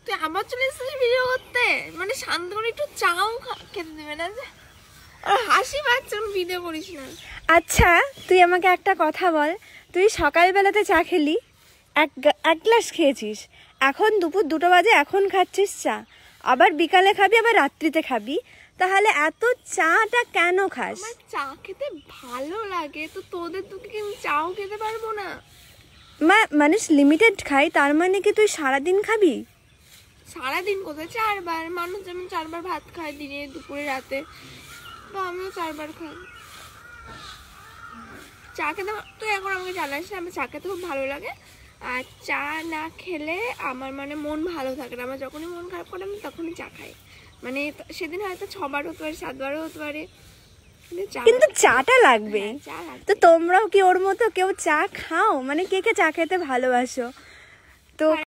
তুই আবার চলে এসেছিস ভিডিও করতে, মানে শান্ত করে একটু চাও খেতে দেবে না যে, আর হাসি পাচ্ছে ভিডিও করিস না। আচ্ছা তুই আমাকে একটা কথা বল, তুই সকালবেলাতে চা খেলি, এক গ্লাস খেয়েছিস, এখন দুপুর 2টো বাজে এখন খাচ্ছিস চা, আবার বিকালে খাবি, আবার রাত্রিতে খাবি, তাহলে এত চাটা কেন খাস? আমার চা খেতে ভালো লাগে, তো তোদের তোকে কি আমি চাও খেতে পারবো না? মানুষ লিমিটেড খাই, তার মানে কি তুই সারাদিন খাবি? সারাদিন কোথায়, 4বার, মানুষ যেমন 4বার ভাত খায় দিনে, দুপুরে, রাতে, তো আমিও 4বার খাই। চা খেতে তুই এখন আমাকে জানাস না, আমার চা খেতে খুব ভালো লাগে, আর চা না খেলে আমার মানে মন ভালো থাকে না। আমার যখনই মন খারাপ করে আমি তখনই চা খাই, মানে সেদিন হয়তো 6বার হতে পারে, 7বারও হতে পারে, কিন্তু চাটা লাগবে। চা লাগবে। তো তোমরাও কি ওর মতো কেউ চা খাও? মানে কে কে চা খেতে ভালোবাসো? তো